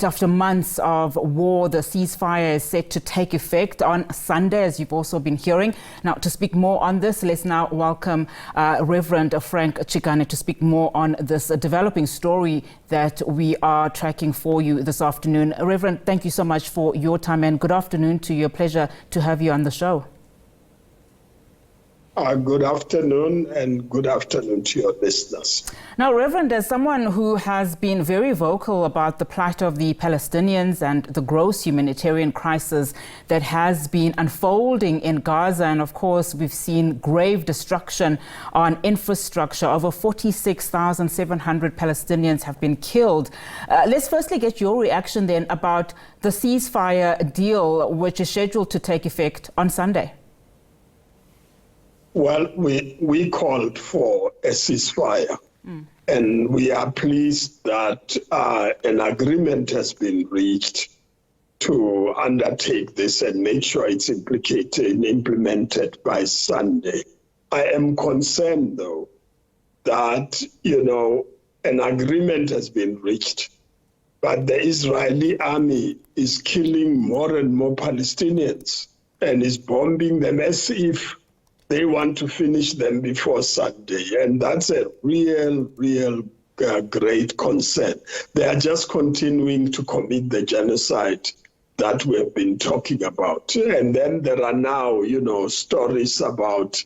After months of war, the ceasefire is set to take effect on Sunday, as you've also been hearing. Now, to speak more on this, let's now welcome Reverend Frank Chikane to speak more on this developing story that we are tracking for you this afternoon. Reverend, thank you so much for your time and good afternoon to you. A pleasure to have you on the show. Good afternoon and good afternoon to your listeners. Now, Reverend, as someone who has been very vocal about the plight of the Palestinians and the gross humanitarian crisis that has been unfolding in Gaza, and of course we've seen grave destruction on infrastructure. Over 46,700 Palestinians have been killed. Let's firstly get your reaction then about the ceasefire deal, which is scheduled to take effect on Sunday. Well, we called for a ceasefire, and we are pleased that an agreement has been reached to undertake this and make sure it's implicated and implemented by Sunday. I am concerned, though, that, an agreement has been reached, but the Israeli army is killing more and more Palestinians and is bombing them as if they want to finish them before Sunday, and that's a real great concern. They are just continuing to commit the genocide that we have been talking about. And then there are now, stories about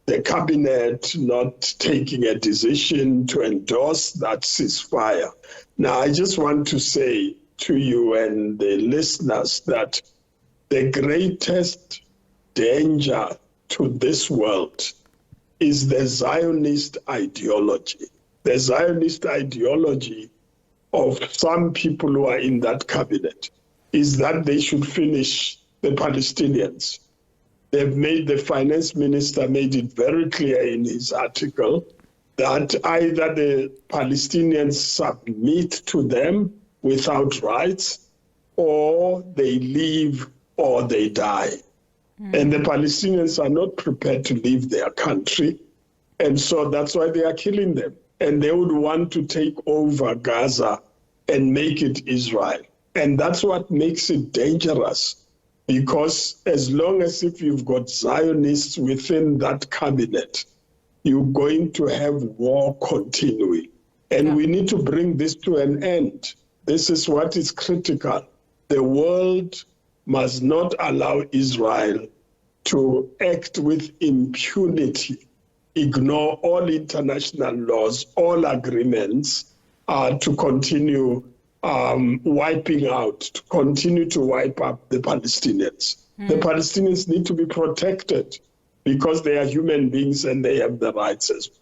the cabinet not taking a decision to endorse that ceasefire. Now, I just want to say to you and the listeners that the greatest danger to this world is the Zionist ideology. The Zionist ideology of some people who are in that cabinet is that they should finish the Palestinians. The finance minister made it very clear in his article that either the Palestinians submit to them without rights, or they leave, or they die. And the Palestinians are not prepared to leave their country. And so that's why they are killing them. And they would want to take over Gaza and make it Israel. And that's what makes it dangerous. Because as long as if you've got Zionists within that cabinet, you're going to have war continuing. And we need to bring this to an end. This is what is critical. The world must not allow Israel to act with impunity, ignore all international laws, all agreements, to continue wiping out, to continue to wipe up the Palestinians. The Palestinians need to be protected because they are human beings and they have the rights as well.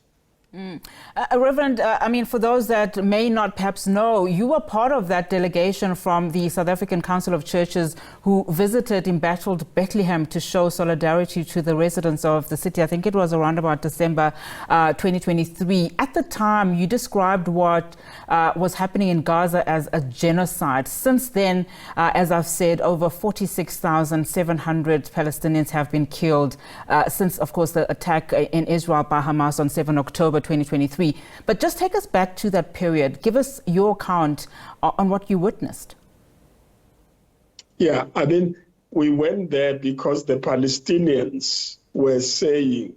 Reverend, for those that may not perhaps know, you were part of that delegation from the South African Council of Churches who visited embattled Bethlehem to show solidarity to the residents of the city. I think it was around about December 2023. At the time, you described what was happening in Gaza as a genocide. Since then, as I've said, over 46,700 Palestinians have been killed since, of course, the attack in Israel by Hamas on 7 October 2023. But just take us back to that period. Give us your account on what you witnessed. Yeah, we went there because the Palestinians were saying,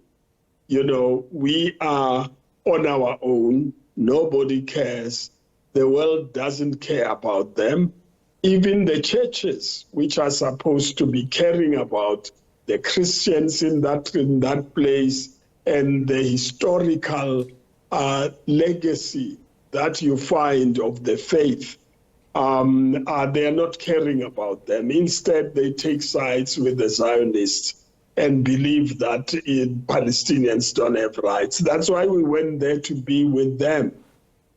we are on our own. Nobody cares. The world doesn't care about them. Even the churches, which are supposed to be caring about the Christians in that place, and the historical legacy that you find of the faith, they are not caring about them. Instead, they take sides with the Zionists and believe that Palestinians don't have rights. That's why we went there, to be with them,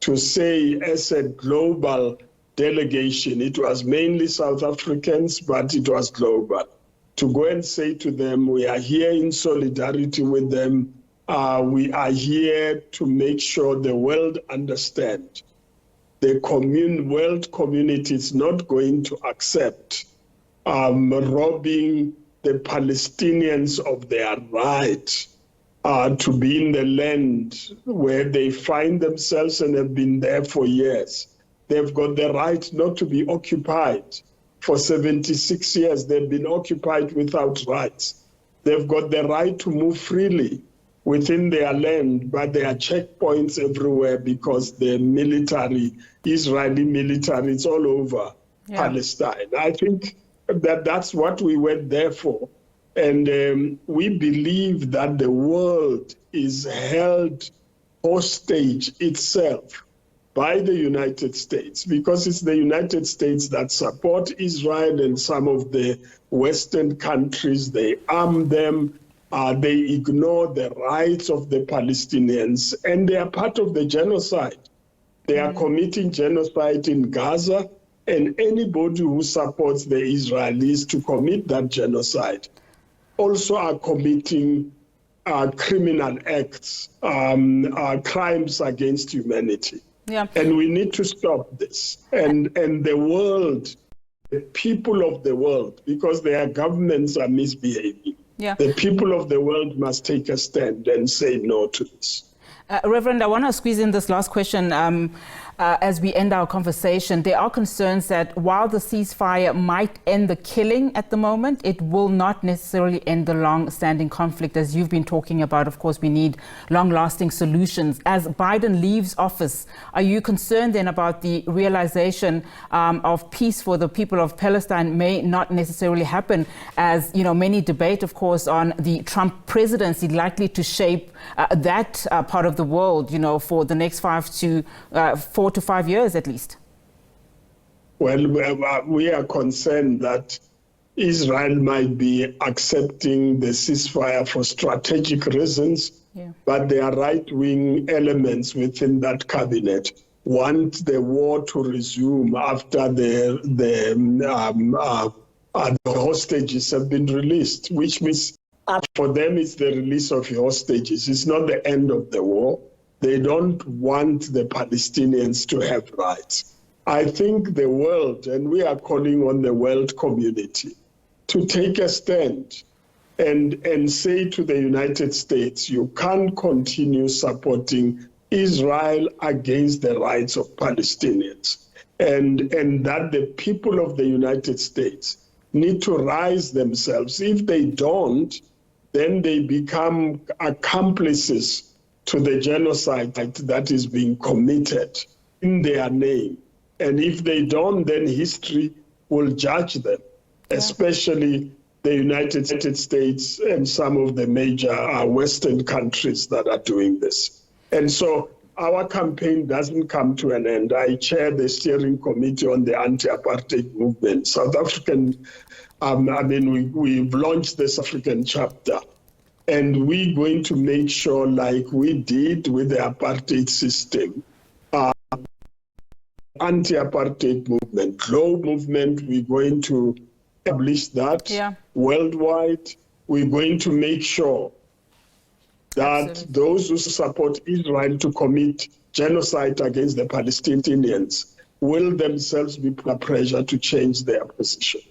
to say as a global delegation, it was mainly South Africans, but it was global, to go and say to them, we are here in solidarity with them. We are here to make sure the world understands. The world community is not going to accept robbing the Palestinians of their right to be in the land where they find themselves and have been there for years. They've got the right not to be occupied. For 76 years, they've been occupied without rights. They've got the right to move freely within their land, but there are checkpoints everywhere because the military, Israeli military, is all over Palestine. I think that that's what we went there for. And we believe that the world is held hostage itself by the United States, because it's the United States that support Israel and some of the Western countries. They arm them, they ignore the rights of the Palestinians, and they are part of the genocide. They are committing genocide in Gaza, and anybody who supports the Israelis to commit that genocide also are committing criminal acts, crimes against humanity. Yeah. And we need to stop this. And the world, the people of the world, because their governments are misbehaving, the people of the world must take a stand and say no to this. Reverend, I want to squeeze in this last question as we end our conversation. There are concerns that while the ceasefire might end the killing at the moment, it will not necessarily end the long-standing conflict. As you've been talking about, of course, we need long-lasting solutions. As Biden leaves office, are you concerned then about the realization of peace for the people of Palestine may not necessarily happen, as many debate, of course, on the Trump presidency likely to shape that part of the world, for the next 4 to 5 years at least? Well, we are concerned that Israel might be accepting the ceasefire for strategic reasons, but there are right-wing elements within that cabinet want the war to resume after the hostages have been released, which means for them it's the release of hostages. It's not the end of the war. They don't want the Palestinians to have rights. I think the world, and we are calling on the world community to take a stand and say to the United States, you can't continue supporting Israel against the rights of Palestinians. And that the people of the United States need to rise themselves. If they don't, then they become accomplices to the genocide that is being committed in their name. And if they don't, then history will judge them, especially the United States and some of the major Western countries that are doing this. And so our campaign doesn't come to an end. I chair the steering committee on the anti-apartheid movement. South African, we've launched the South African chapter. And we're going to make sure, like we did with the apartheid system, anti-apartheid movement, law movement, we're going to establish that worldwide. We're going to make sure that those who support Israel to commit genocide against the Palestinians will themselves be under pressure to change their position.